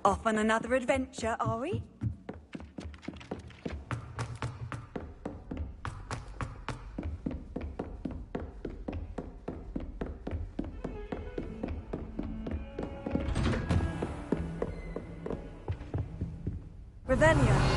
Off on another adventure, are we? Revelio.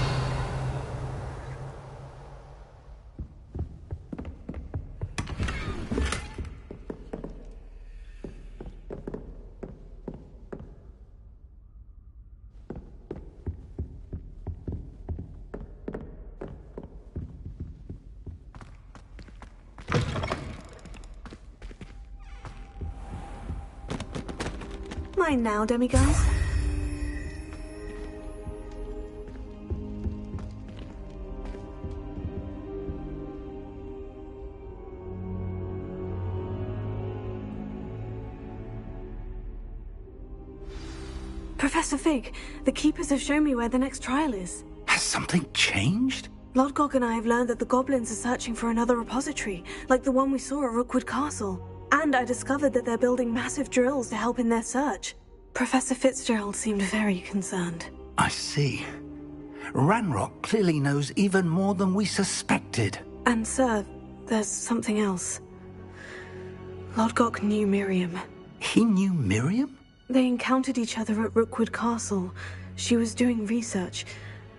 Mine now, demiguise. Professor Fig, the Keepers have shown me where the next trial is. Has something changed? Lodgok and I have learned that the goblins are searching for another repository, like the one we saw at Rookwood Castle. And I discovered that they're building massive drills to help in their search. Professor Fitzgerald seemed very concerned. I see. Ranrock clearly knows even more than we suspected. And sir, there's something else. Lodgok knew Miriam. He knew Miriam? They encountered each other at Rookwood Castle. She was doing research.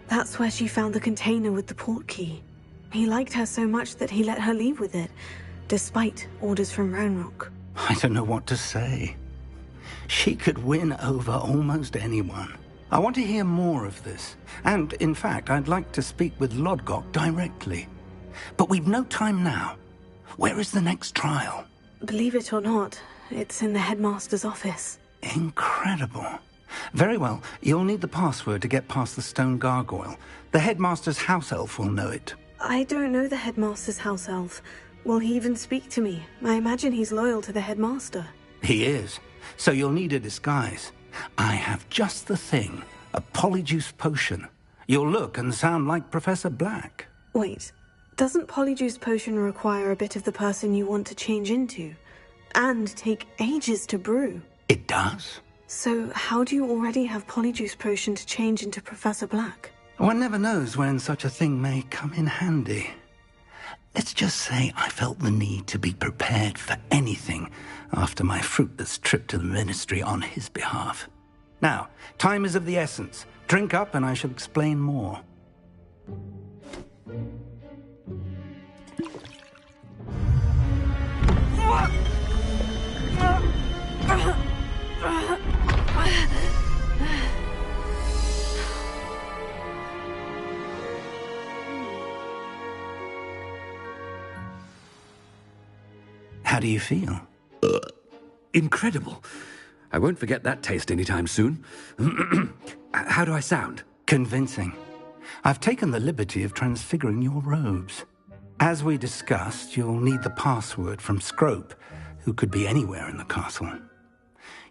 That's where she found the container with the port key. He liked her so much that he let her leave with it, despite orders from Ranrock. I don't know what to say. She could win over almost anyone. I want to hear more of this. And, in fact, I'd like to speak with Lodgok directly. But we've no time now. Where is the next trial? Believe it or not, it's in the headmaster's office. Incredible. Very well, you'll need the password to get past the stone gargoyle. The headmaster's house elf will know it. I don't know the headmaster's house elf. Will he even speak to me? I imagine he's loyal to the headmaster. He is. So you'll need a disguise. I have just the thing. A polyjuice potion. You'll look and sound like Professor Black. Wait, doesn't polyjuice potion require a bit of the person you want to change into? And take ages to brew? It does. So how do you already have polyjuice potion to change into Professor Black? One never knows when such a thing may come in handy. Let's just say I felt the need to be prepared for anything after my fruitless trip to the ministry on his behalf. Now, time is of the essence. Drink up and I shall explain more. How do you feel? Incredible. I won't forget that taste anytime soon. How do I sound? Convincing. I've taken the liberty of transfiguring your robes. As we discussed, you'll need the password from Scrope, who could be anywhere in the castle.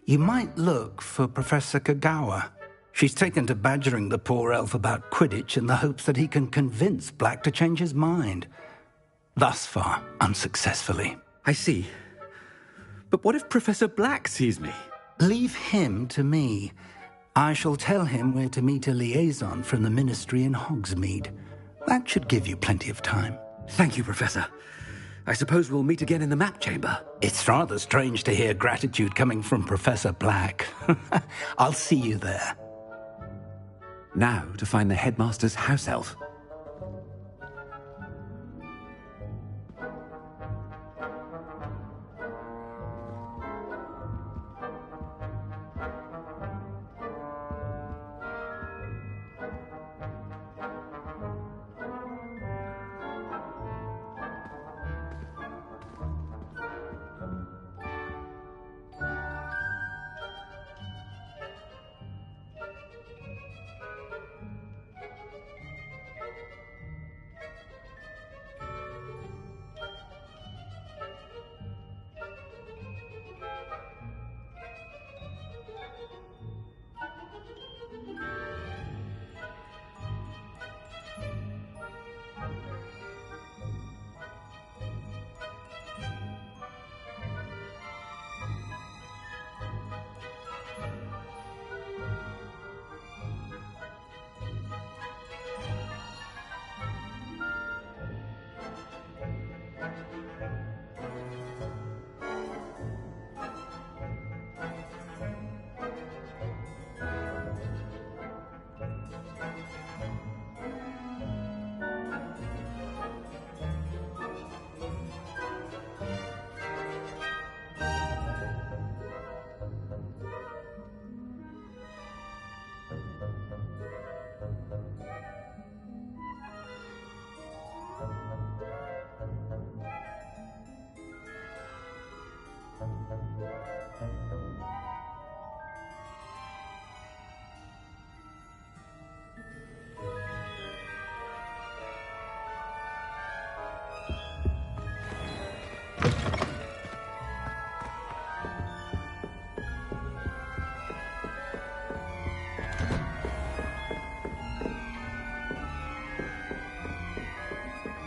You might look for Professor Kagawa. She's taken to badgering the poor elf about Quidditch in the hopes that he can convince Black to change his mind. Thus far, unsuccessfully. I see. But what if Professor Black sees me? Leave him to me. I shall tell him where to meet a liaison from the ministry in Hogsmeade. That should give you plenty of time. Thank you, Professor. I suppose we'll meet again in the map chamber. It's rather strange to hear gratitude coming from Professor Black. I'll see you there. Now to find the headmaster's house elf.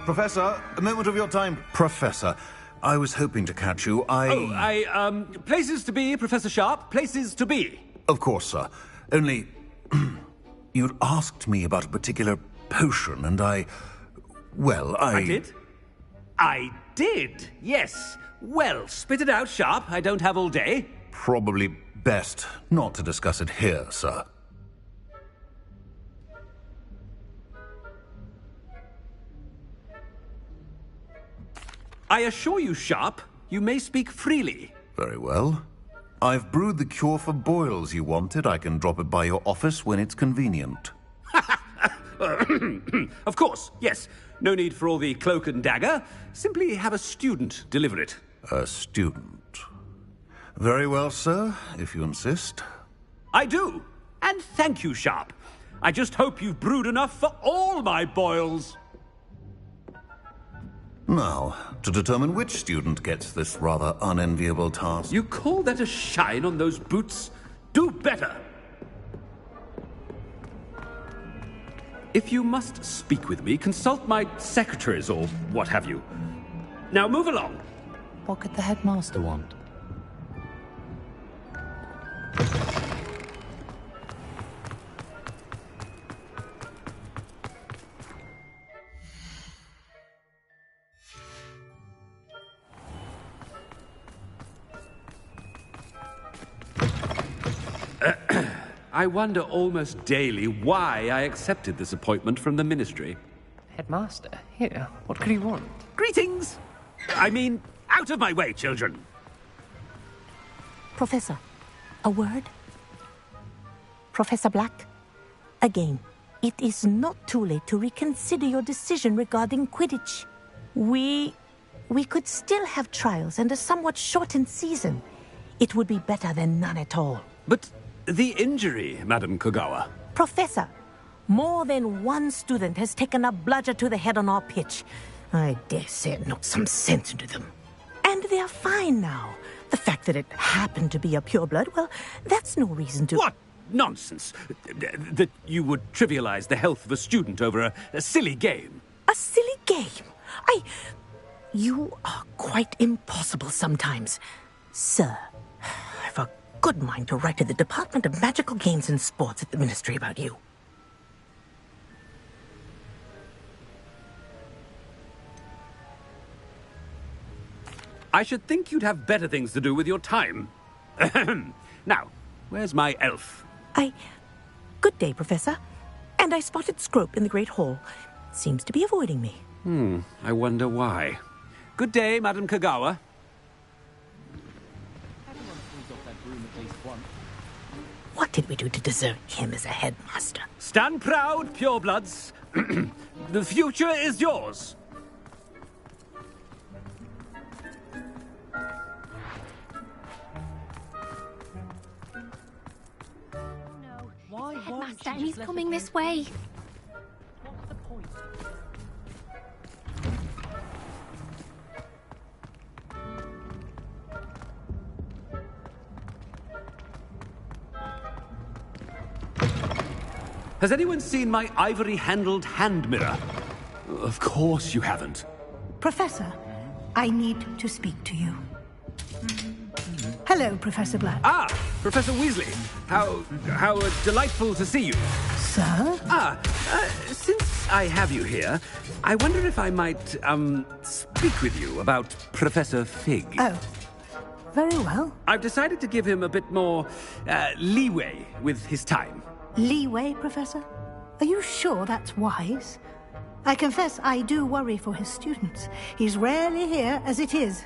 Professor, a moment of your time. Professor, I was hoping to catch you. Places to be, Professor Sharp, places to be. Of course, sir. Only, you'd asked me about a particular potion, and I did? I did, yes. Well, spit it out, Sharp. I don't have all day. Probably best not to discuss it here, sir. I assure you, Sharp, you may speak freely. Very well. I've brewed the cure for boils you wanted. I can drop it by your office when it's convenient. Of course, yes. No need for all the cloak and dagger. Simply have a student deliver it. A student. Very well, sir, if you insist. I do. And thank you, Sharp. I just hope you've brewed enough for all my boils. Now, to determine which student gets this rather unenviable task. You call that a shine on those boots? Do better. If you must speak with me, consult my secretaries or what have you. Now move along. What could the headmaster want? I wonder almost daily why I accepted this appointment from the ministry. Headmaster? Here, what could he want? Greetings! I mean, out of my way, children! Professor, a word? Professor Black, again, it is not too late to reconsider your decision regarding Quidditch. We could still have trials and a somewhat shortened season. It would be better than none at all. But the injury, Madam Kogawa. Professor, more than one student has taken a bludger to the head on our pitch. I dare say it knocked some sense into them. And they're fine now. The fact that it happened to be a pureblood, well, that's no reason to... What nonsense! That you would trivialize the health of a student over a silly game. A silly game? You are quite impossible sometimes. Sir, I've a good mind to write to the Department of Magical Games and Sports at the Ministry about you. I should think you'd have better things to do with your time. Now, where's my elf? Good day, Professor. And I spotted Scrope in the Great Hall. Seems to be avoiding me. I wonder why. Good day, Madam Kogawa. What did we do to deserve him as a headmaster? Stand proud, purebloods. The future is yours. Headmaster, he's coming this way. What's the point? Has anyone seen my ivory-handled hand mirror? Of course you haven't. Professor, I need to speak to you. Hello, Professor Black. Ah, Professor Weasley. How delightful to see you. Sir? Since I have you here, I wonder if I might, speak with you about Professor Fig. Oh, very well. I've decided to give him a bit more, leeway with his time. Leeway, Professor? Are you sure that's wise? I confess I do worry for his students. He's rarely here as it is.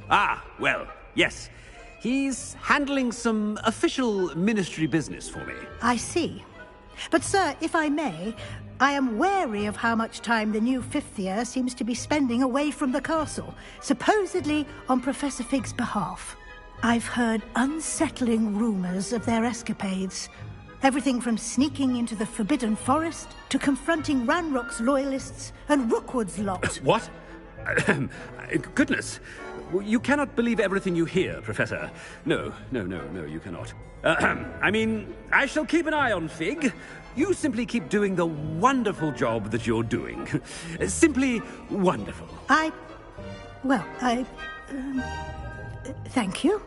Ah, well, yes. He's handling some official ministry business for me. I see. But, sir, if I may, I am wary of how much time the new fifth year seems to be spending away from the castle, supposedly on Professor Fig's behalf. I've heard unsettling rumors of their escapades. Everything from sneaking into the Forbidden Forest to confronting Ranrock's loyalists and Rookwood's lot. What? Goodness. You cannot believe everything you hear, Professor. No, you cannot. I mean, I shall keep an eye on Fig. You simply keep doing the wonderful job that you're doing. Simply wonderful. Thank you.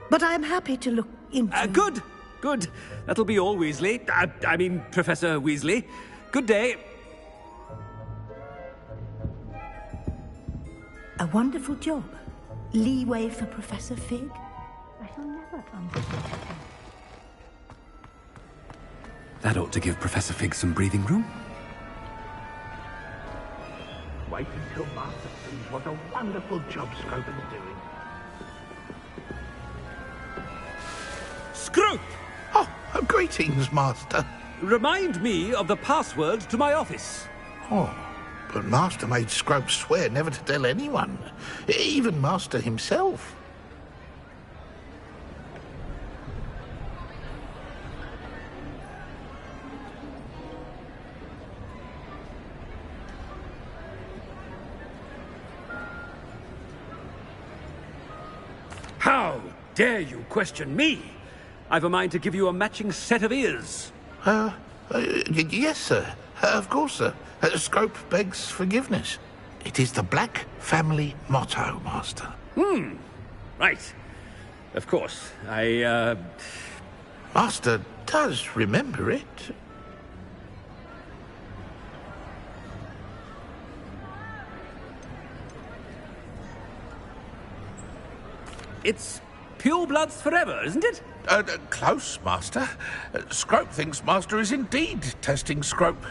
But I'm happy to look into... Good. That'll be all, Weasley. I mean, Professor Weasley. Good day. A wonderful job. Leeway for Professor Fig. I shall never understand. That ought to give Professor Fig some breathing room. Wait until Master sees what a wonderful job Scrope is doing. Scrope! Oh, greetings, Master. Remind me of the password to my office. Oh, but Master made Scrope swear never to tell anyone, even Master himself. How dare you question me? I've a mind to give you a matching set of ears. Yes, sir. Of course, sir. Scrope begs forgiveness. It is the Black family motto, Master. Right. Of course. Master does remember it. It's pure bloods forever, isn't it? Close, Master. Scrope thinks Master is indeed testing Scrope.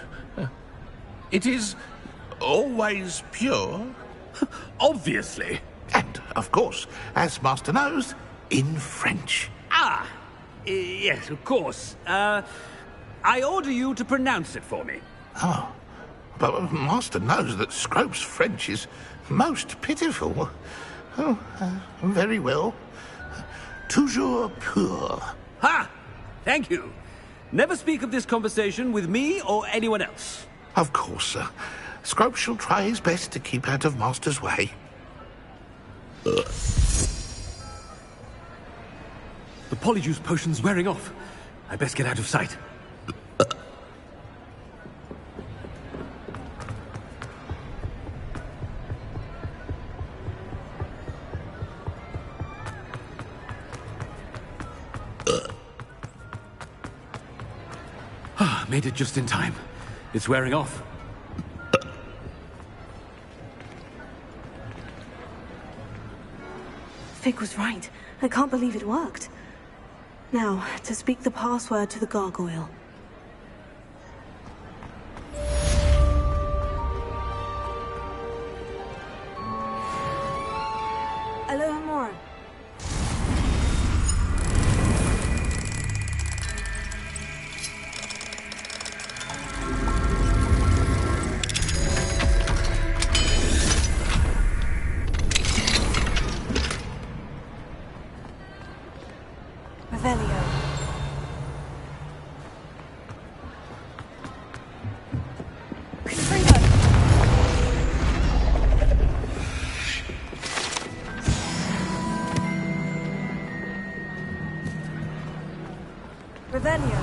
It is always pure. Obviously. And, of course, as Master knows, in French. Yes, of course. I order you to pronounce it for me. Oh, but Master knows that Scrope's French is most pitiful. Oh, very well. Toujours pur. Ha! Thank you. Never speak of this conversation with me or anyone else. Of course, sir. Scrope shall try his best to keep out of Master's way. The Polyjuice potion's wearing off. I best get out of sight. Made it just in time. It's wearing off. Fig was right. I can't believe it worked. Now, to speak the password to the gargoyle. Alohomora. Revelio.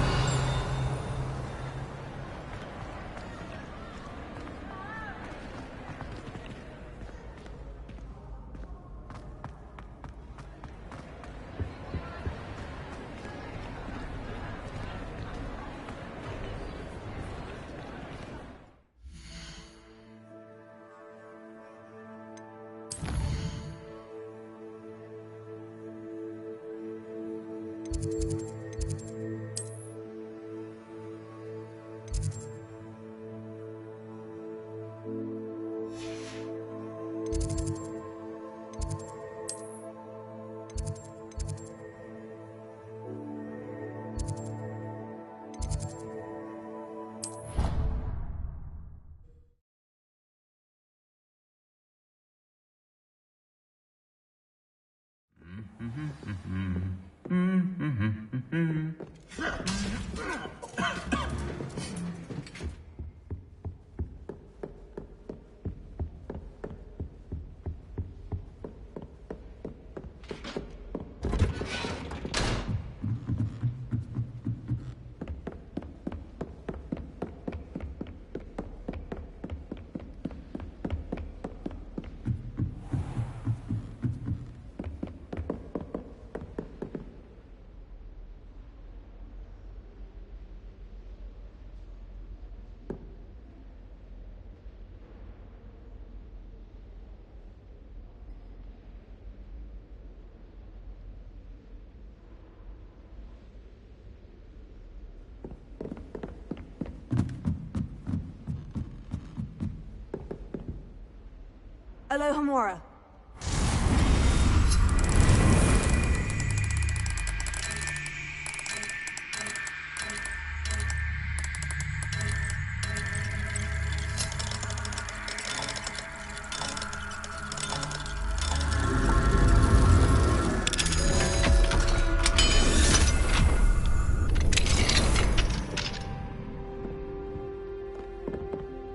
Alohomora.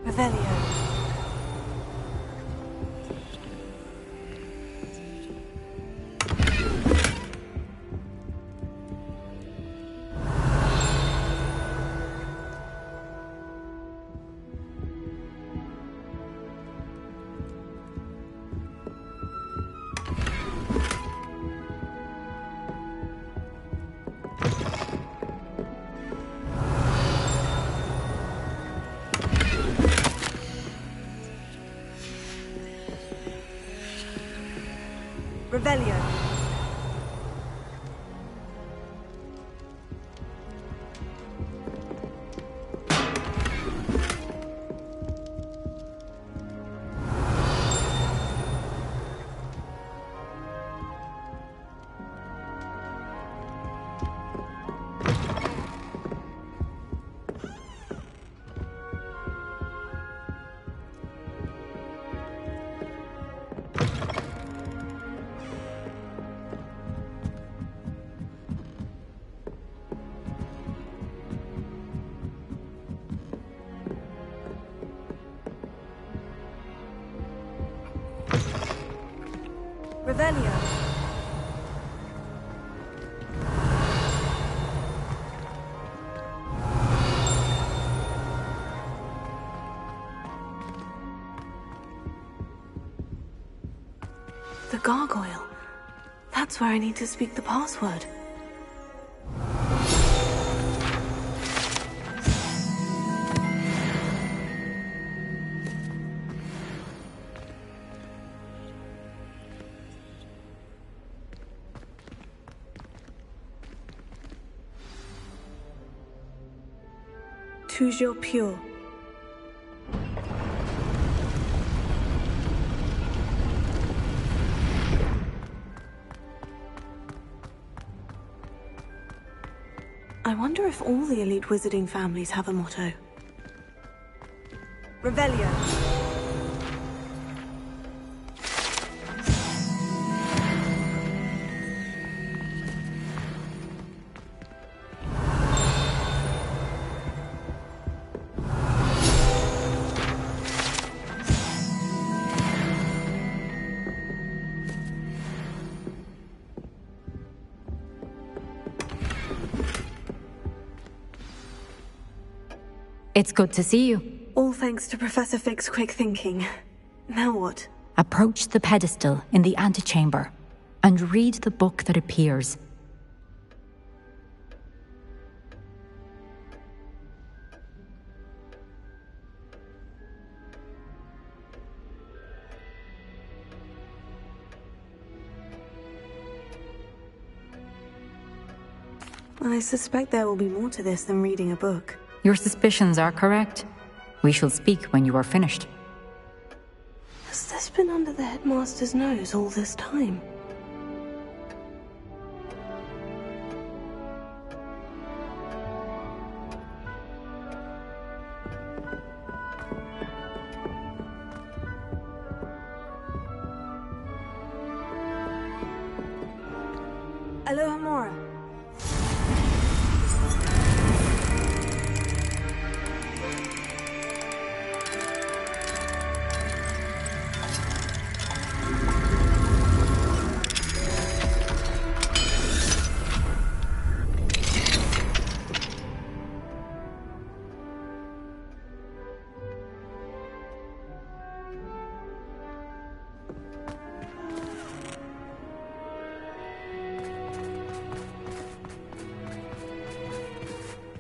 Revelio. Revelio. Revelio. The gargoyle. That's where I need to speak the password. Toujours pure. I wonder if all the elite wizarding families have a motto. Revelio. It's good to see you. All thanks to Professor Fick's quick thinking. Now what? Approach the pedestal in the antechamber and read the book that appears. I suspect there will be more to this than reading a book. Your suspicions are correct. We shall speak when you are finished. Has this been under the headmaster's nose all this time? Alohomora.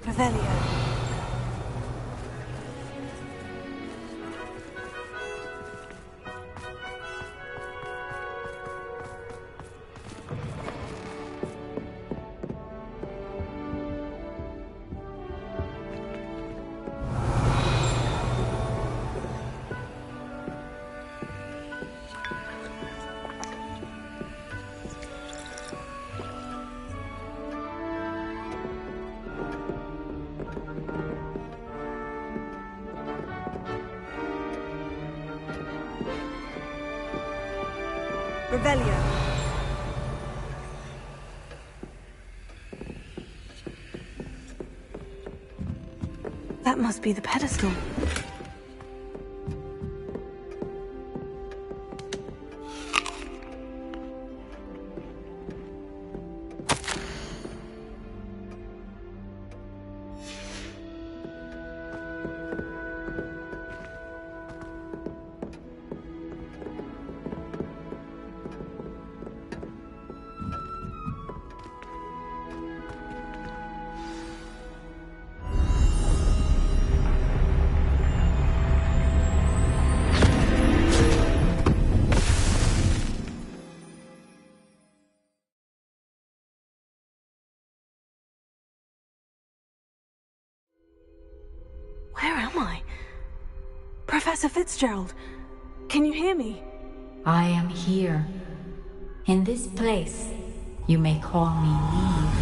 Revelio. Revelio. That must be the pedestal. Where am I? Professor Fitzgerald, can you hear me? I am here. In this place, you may call me Neve.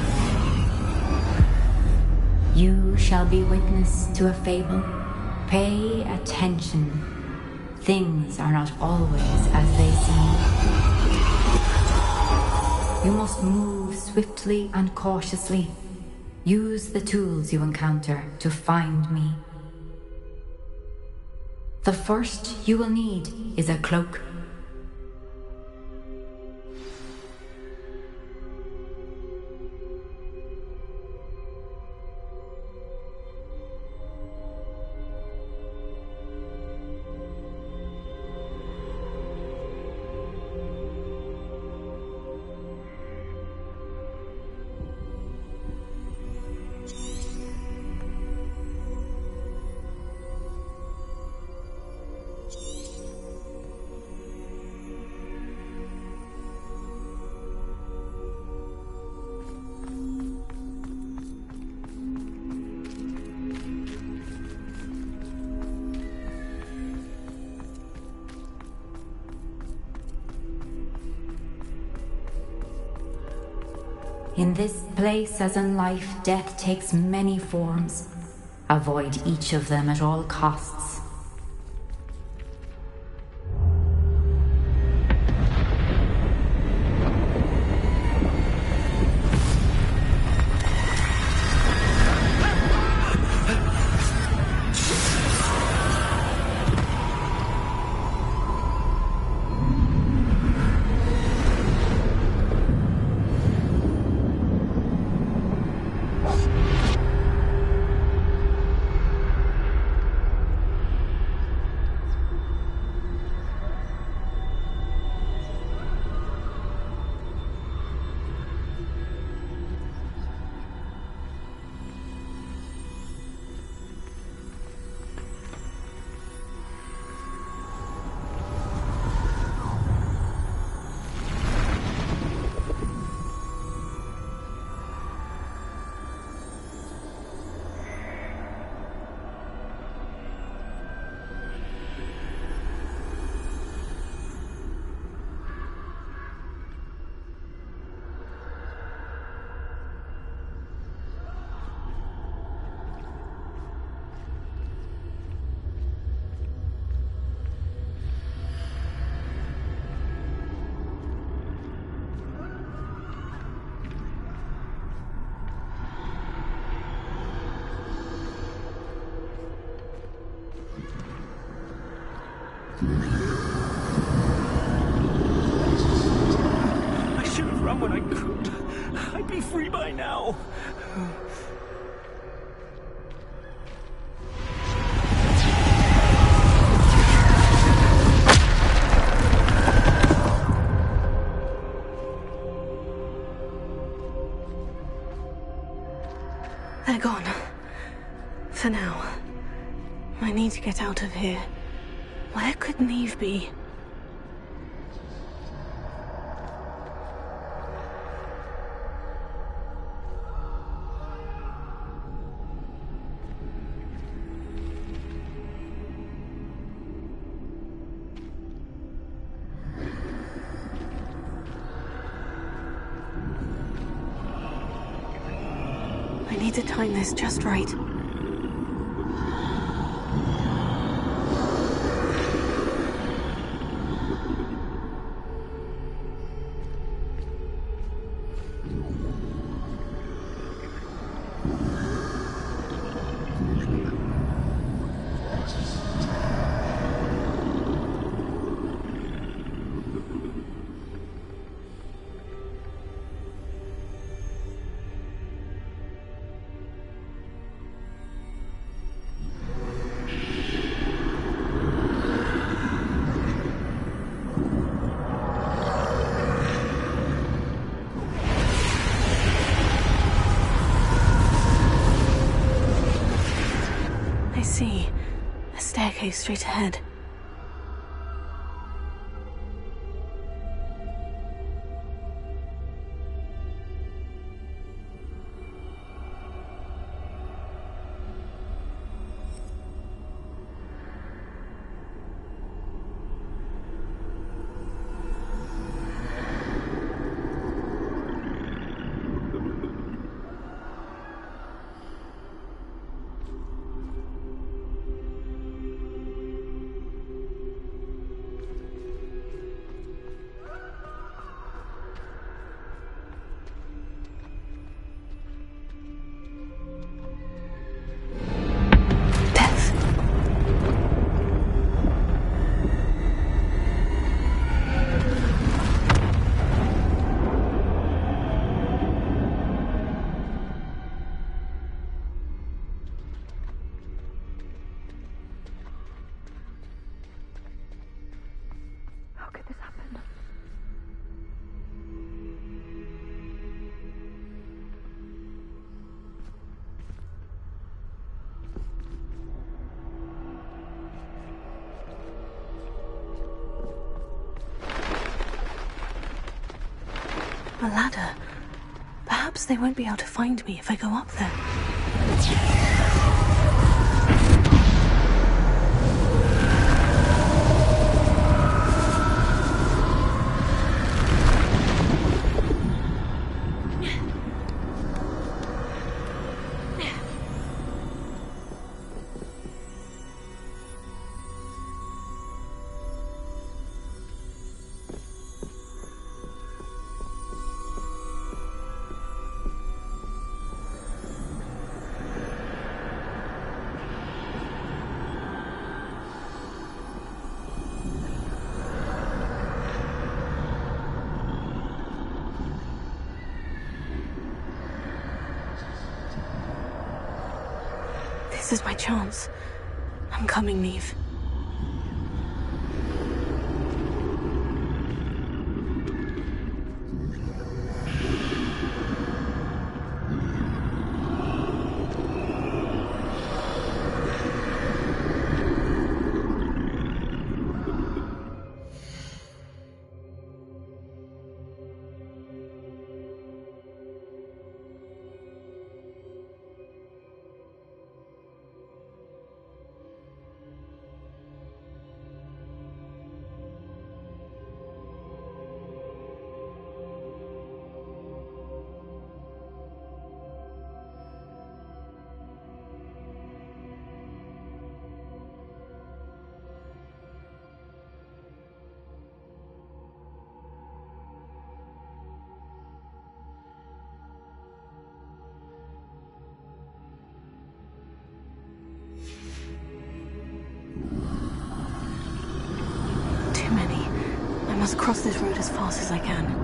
You shall be witness to a fable. Pay attention. Things are not always as they seem. You must move swiftly and cautiously. Use the tools you encounter to find me. The first you will need is a cloak. In this place, as in life, death takes many forms. Avoid each of them at all costs. I should have run when I could. I'd be free by now. They're gone. For now. I need to get out of here. Where could Neve be? I need to time this just right. I see. A staircase straight ahead. A ladder. Perhaps they won't be able to find me if I go up there. This is my chance. I'm coming, Neve. I must cross this road as fast as I can.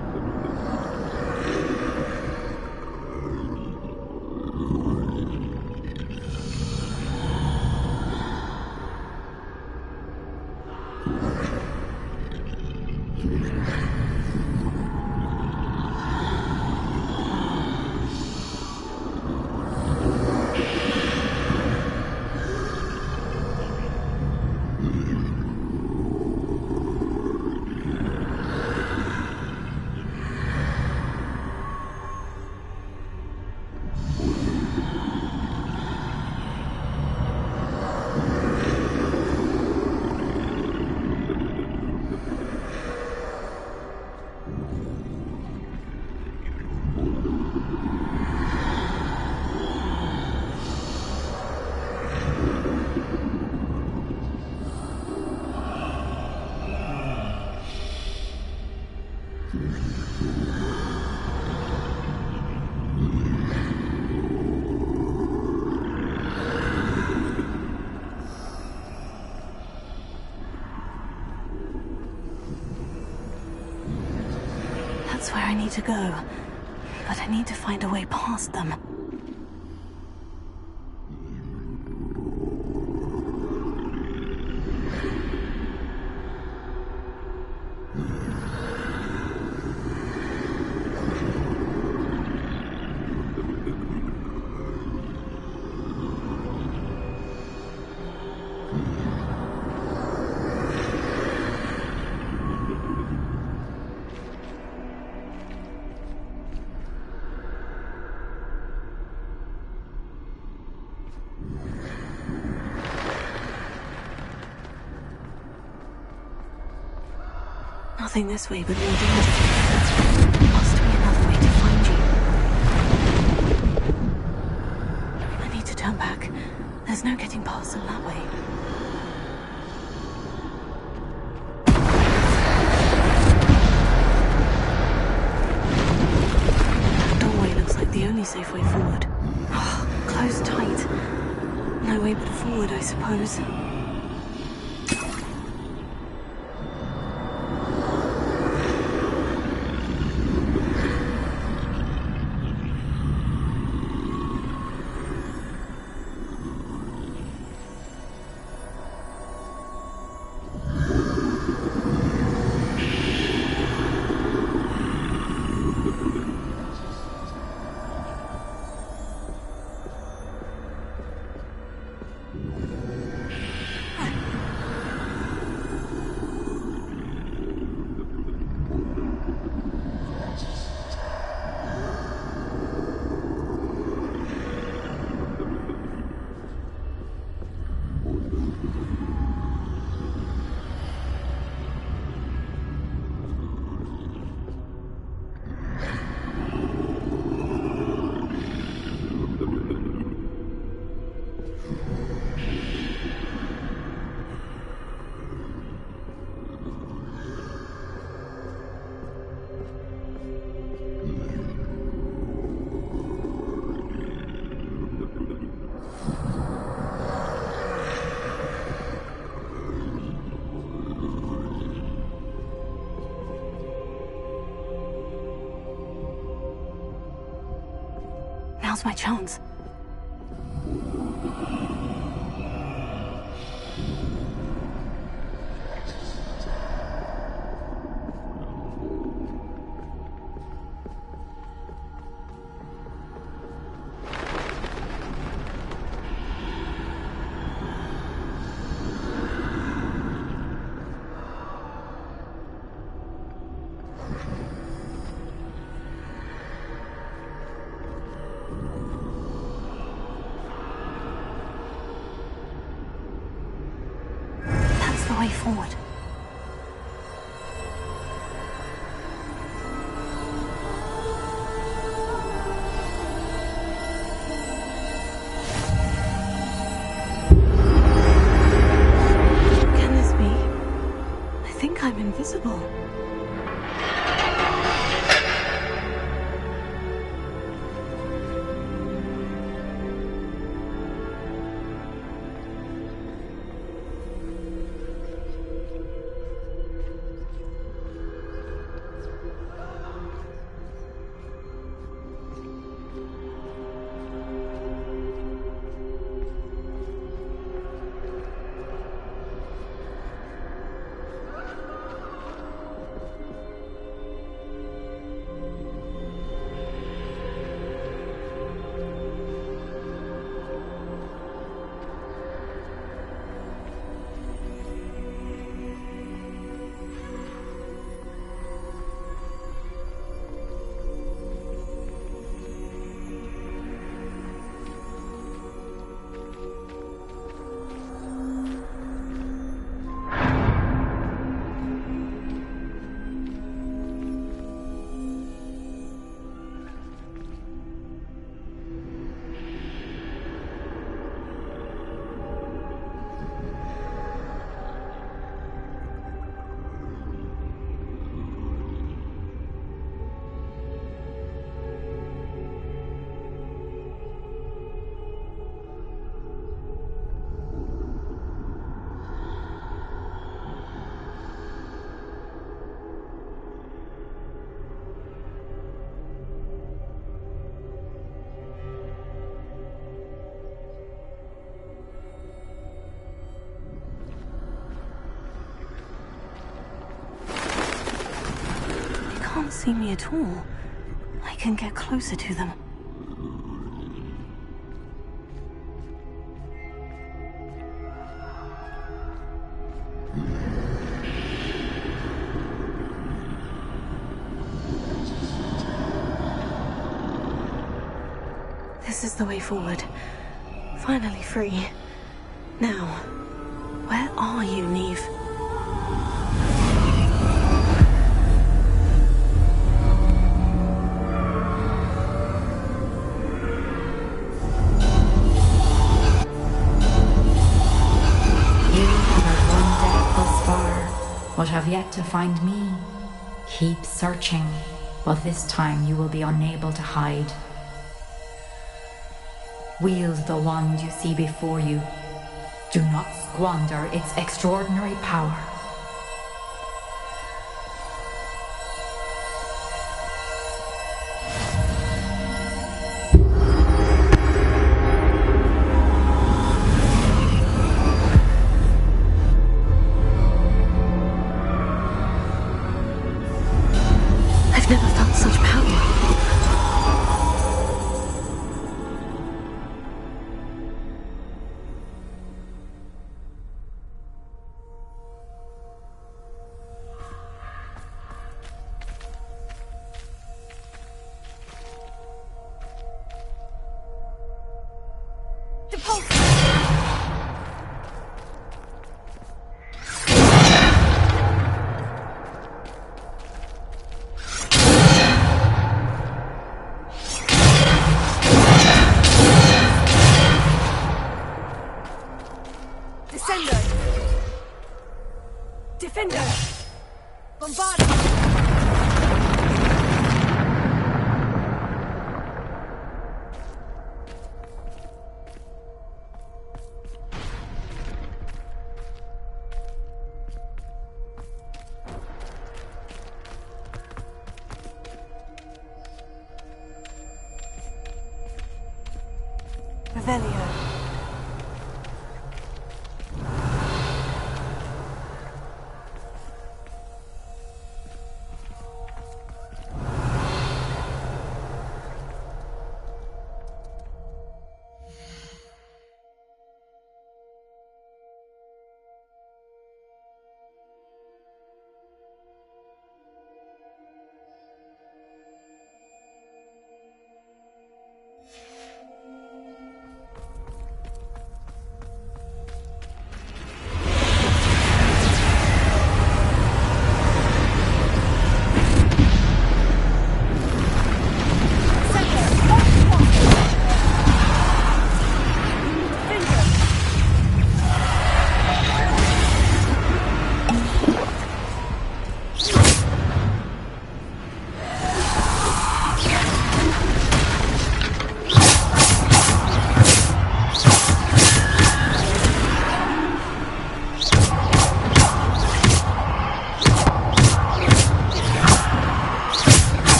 That's where I need to go, but I need to find a way past them. Nothing this way but more danger. Must be another way to find you. I need to turn back. There's no getting past them that way. That doorway looks like the only safe way forward. Closed tight. No way but forward, I suppose. Now's my chance. Way forward. Can this be? I think I'm invisible. Can't see me at all. I can get closer to them. This is the way forward. Finally free. Now, where are you, Neve? but have yet to find me. Keep searching, but this time you will be unable to hide. Wield the wand you see before you. Do not squander its extraordinary power. I've never felt such power. Defender! Bombard! Revelio.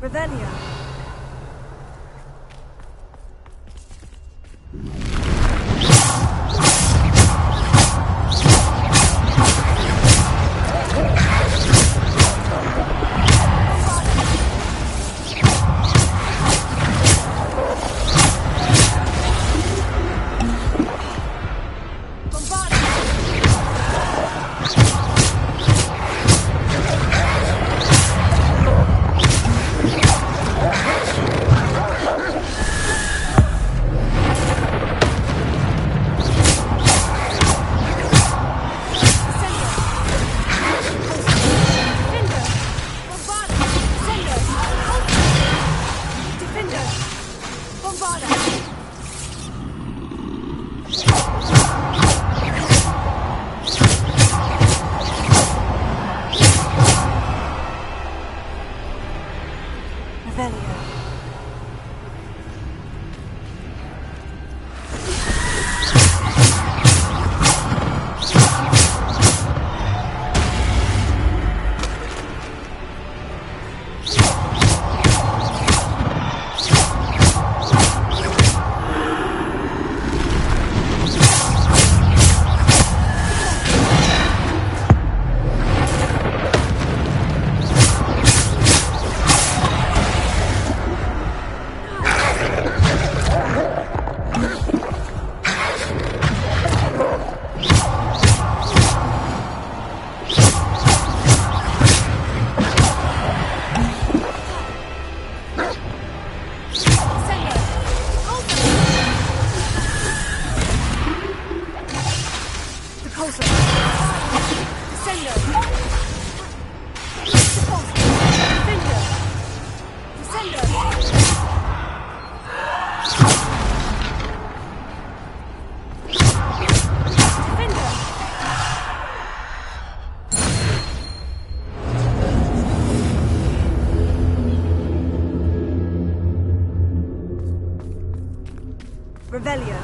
Revelio. Bombard! Revelio.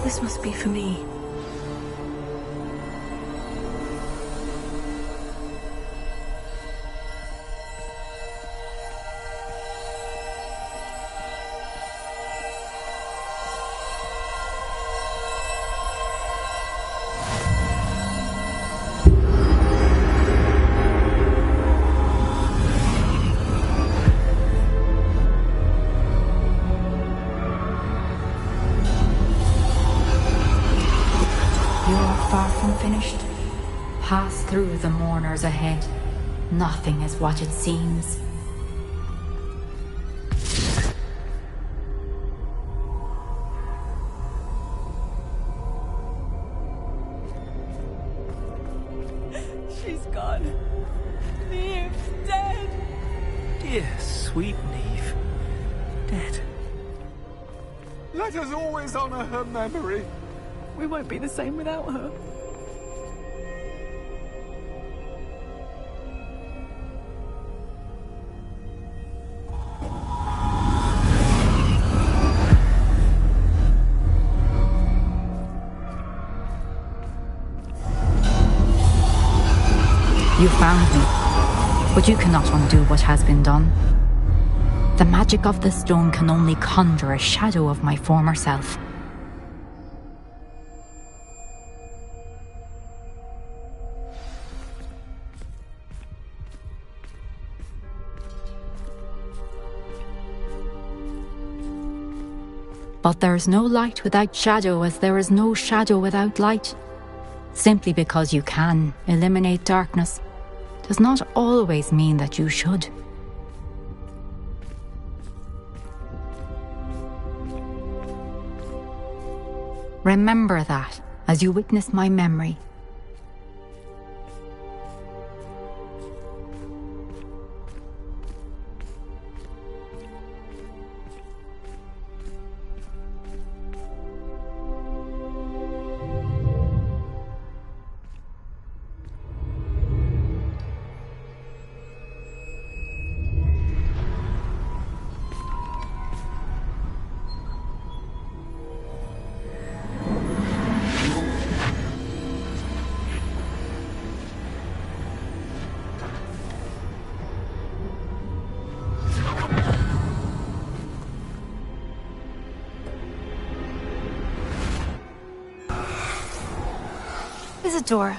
This must be for me. Far from finished. Pass through the mourners ahead. Nothing is what it seems. She's gone. Neve's dead. Dear, sweet Neve. Dead. Let us always honor her memory. We won't be the same without her. You found me, but you cannot undo what has been done. The magic of the stone can only conjure a shadow of my former self. But there is no light without shadow, as there is no shadow without light. Simply because you can eliminate darkness does not always mean that you should. Remember that as you witness my memory. Isadora,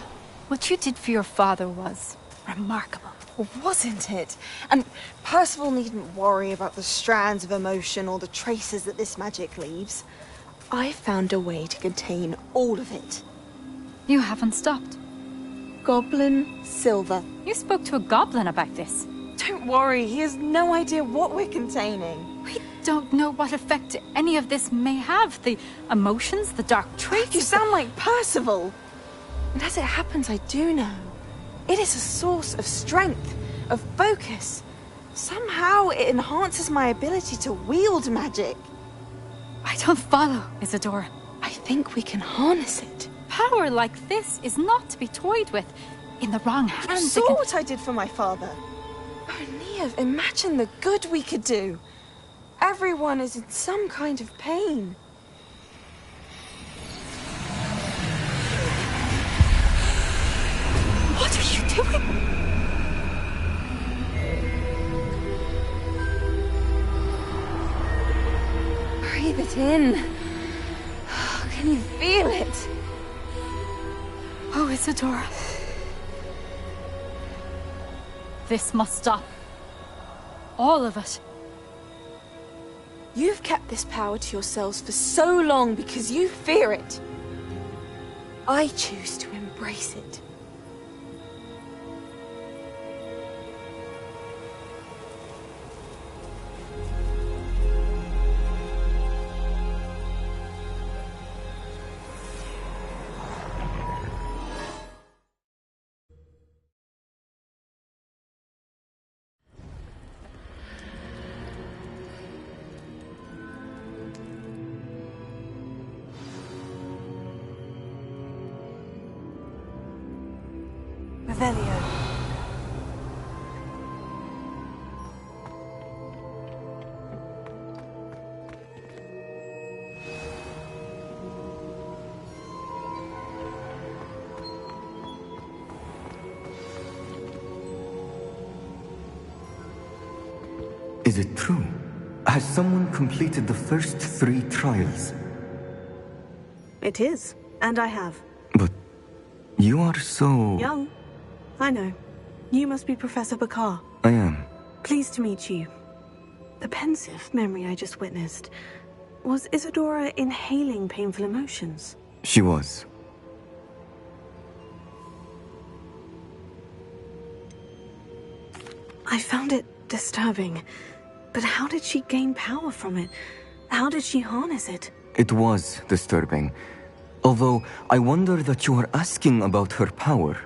what you did for your father was remarkable. Wasn't it? And Percival needn't worry about the strands of emotion or the traces that this magic leaves. I found a way to contain all of it. You haven't stopped. Goblin Silver. You spoke to a goblin about this. Don't worry, he has no idea what we're containing. We don't know what effect any of this may have. The emotions, the dark traits. You sound like Percival. And as it happens, I do know. It is a source of strength, of focus. Somehow it enhances my ability to wield magic. I don't follow, Isadora. I think we can harness it. Power like this is not to be toyed with. In the wrong hands, You saw what I did for my father. Oh, Neve, imagine the good we could do. Everyone is in some kind of pain. What are you doing? Breathe it in. Can you feel it? Oh, Isadora. This must stop. All of it. You've kept this power to yourselves for so long because you fear it. I choose to embrace it. Revelio. Is it true? Has someone completed the first 3 trials? It is, and I have. But you are so... Young. I know. You must be Professor Bakar. I am. Pleased to meet you. The pensive memory I just witnessed. Was Isadora inhaling painful emotions? She was. I found it disturbing. But how did she gain power from it? How did she harness it? It was disturbing. Although, I wonder that you are asking about her power.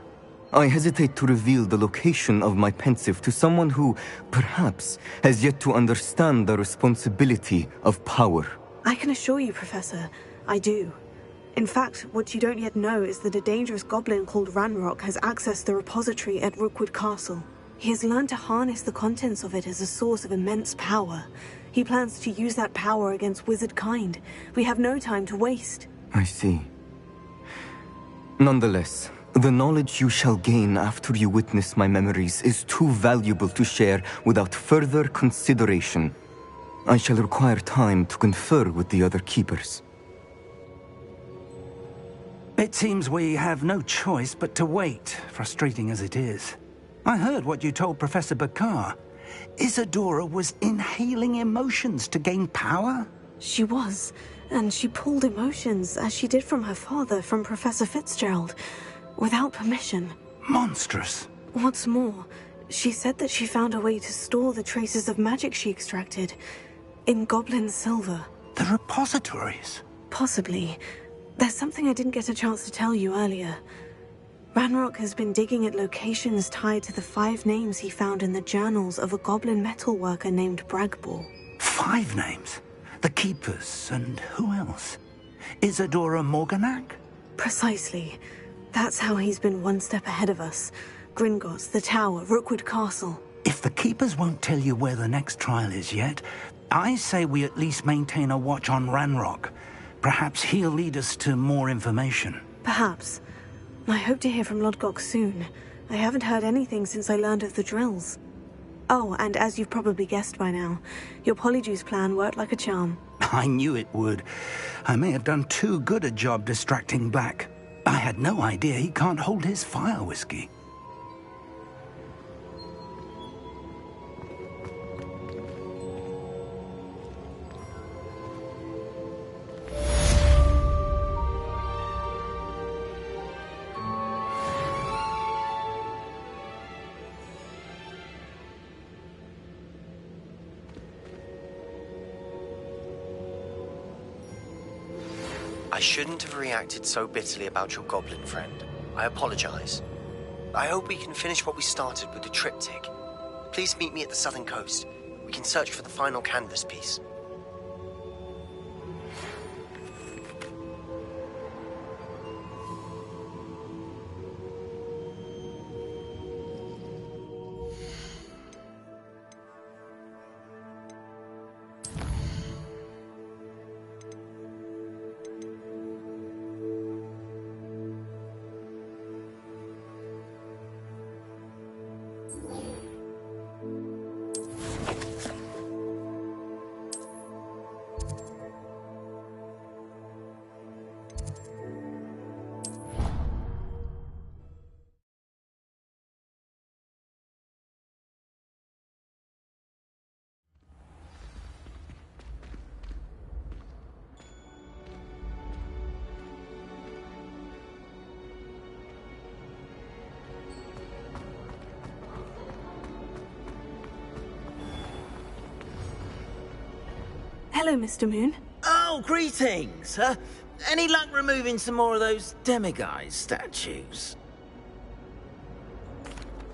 I hesitate to reveal the location of my pensive to someone who, perhaps, has yet to understand the responsibility of power. I can assure you, Professor, I do. In fact, what you don't yet know is that a dangerous goblin called Ranrock has accessed the repository at Rookwood Castle. He has learned to harness the contents of it as a source of immense power. He plans to use that power against wizard kind. We have no time to waste. I see. Nonetheless, the knowledge you shall gain after you witness my memories is too valuable to share without further consideration. I shall require time to confer with the other keepers. It seems we have no choice but to wait, frustrating as it is. I heard what you told Professor Bakar. Isadora was inhaling emotions to gain power? She was, and she pulled emotions, as she did from her father, from Professor Fitzgerald, without permission. Monstrous. What's more, she said that she found a way to store the traces of magic she extracted in goblin silver. The repositories? Possibly. There's something I didn't get a chance to tell you earlier. Ranrock has been digging at locations tied to the 5 names he found in the journals of a goblin metalworker named Bragbor. 5 names? The Keepers, and who else? Isadora Morganac? Precisely. That's how he's been one step ahead of us. Gringotts, the Tower, Rookwood Castle. If the Keepers won't tell you where the next trial is yet, I say we at least maintain a watch on Ranrock. Perhaps he'll lead us to more information. Perhaps. I hope to hear from Lodgok soon. I haven't heard anything since I learned of the drills. Oh, and as you've probably guessed by now, your Polyjuice plan worked like a charm. I knew it would. I may have done too good a job distracting Black. I had no idea he can't hold his fire whiskey. I shouldn't have reacted so bitterly about your goblin friend. I apologize. I hope we can finish what we started with the triptych. Please meet me at the southern coast. We can search for the final canvas piece. Hello, Mr. Moon. Oh, greetings. Any luck removing some more of those demiguise statues?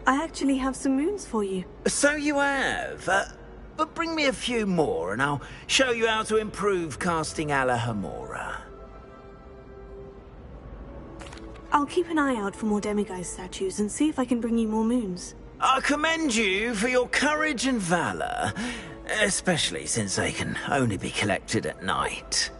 I actually have some moons for you. So you have. But bring me a few more and I'll show you how to improve casting Alahamora. I'll keep an eye out for more demiguise statues and see if I can bring you more moons. I commend you for your courage and valor, especially since they can only be collected at night.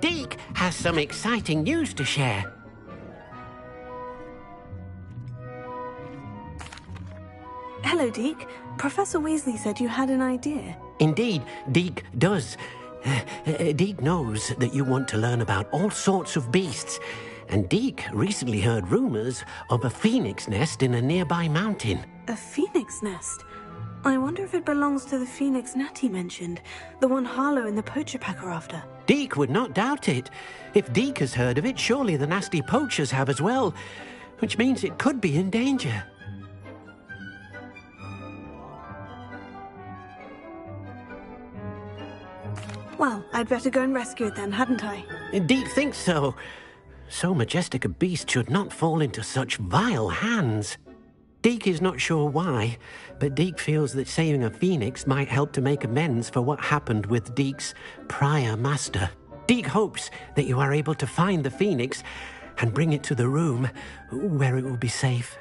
Deke has some exciting news to share. Hello, Deke. Professor Weasley said you had an idea. Indeed, Deke does. Deke knows that you want to learn about all sorts of beasts, and Deke recently heard rumors of a phoenix nest in a nearby mountain. A phoenix nest? I wonder if it belongs to the phoenix Natty mentioned, the one Harlow and the poacher pack are after. Deke would not doubt it. If Deke has heard of it, surely the nasty poachers have as well, which means it could be in danger. Well, I'd better go and rescue it then, hadn't I? Deke thinks so. So majestic a beast should not fall into such vile hands. Deke is not sure why, but Deke feels that saving a phoenix might help to make amends for what happened with Deke's prior master. Deke hopes that you are able to find the phoenix and bring it to the room where it will be safe.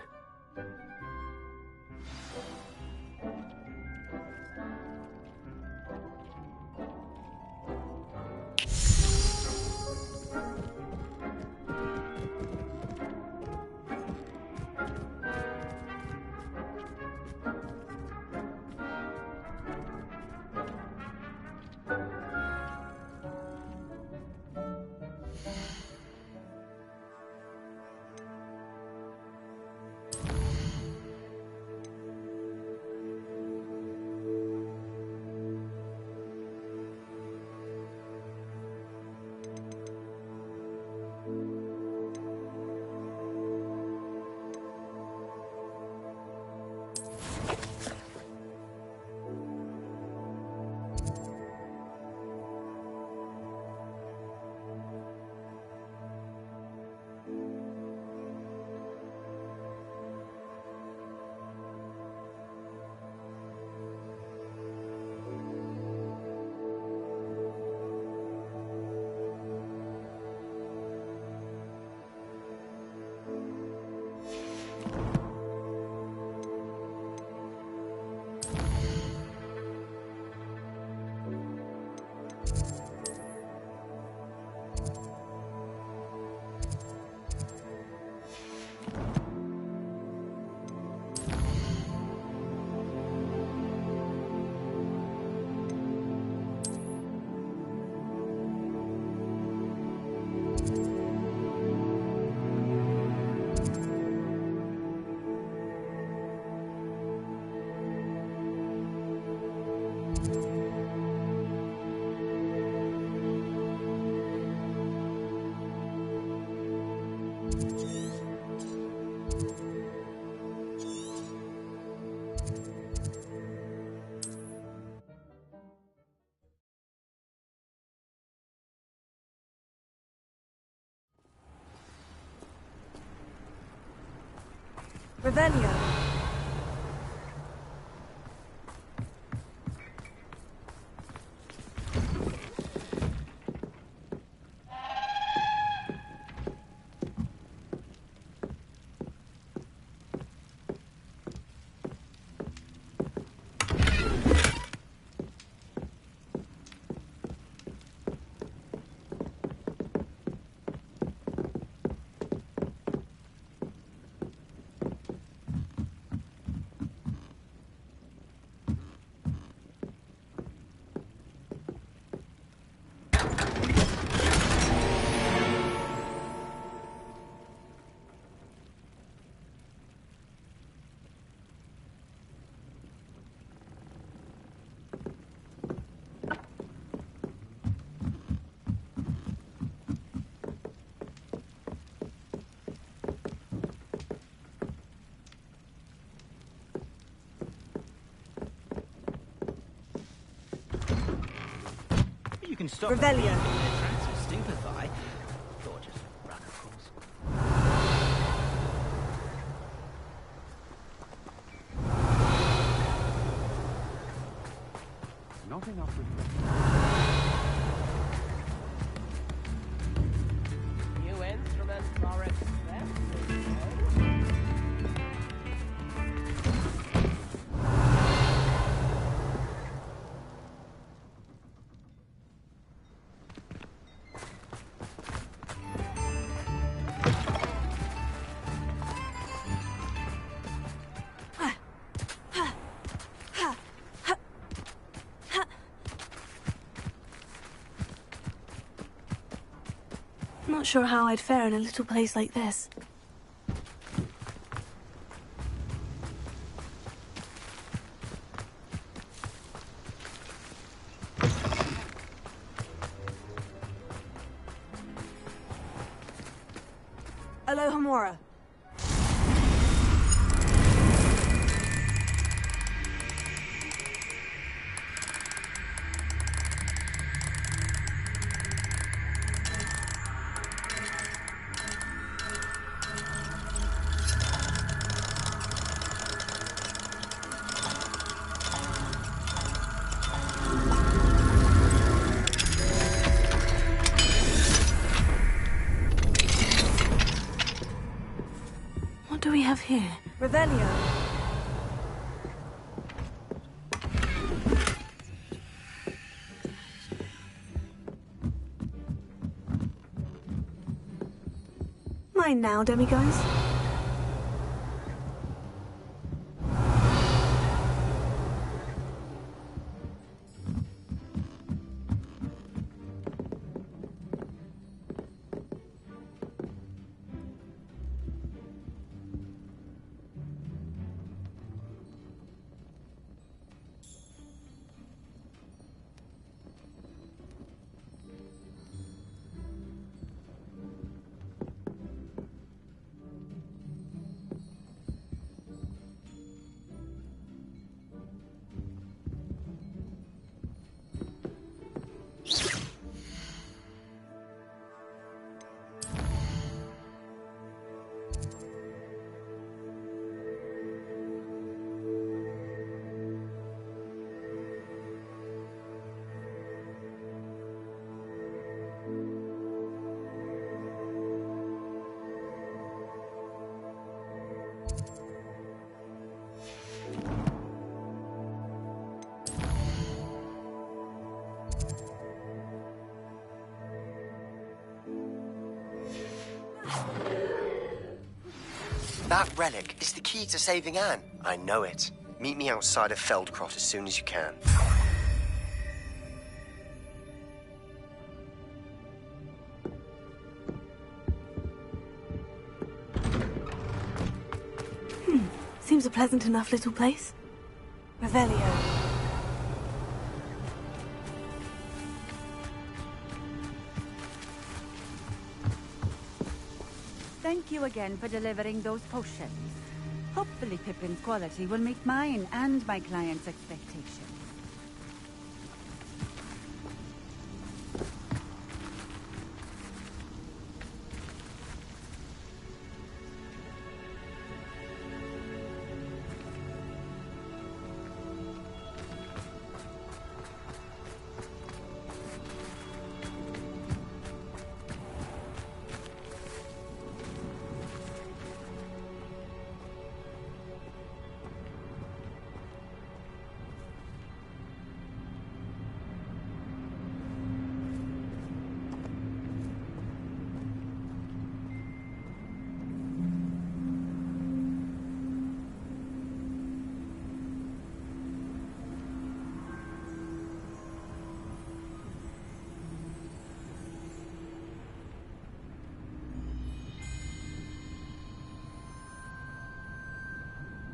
Revelio. You can stop Revelio. Stupefy. Or just run, of course. Not enough New instruments are expensive. Not sure how I'd fare in a little place like this. Aloha Mora. What do we have here? Revelio. Mine now, demiguise. That relic is the key to saving Anne. I know it. Meet me outside of Feldcroft as soon as you can. Seems a pleasant enough little place. Revelio. Thank you again for delivering those potions. Hopefully Pippin's quality will meet mine and my client's expectations.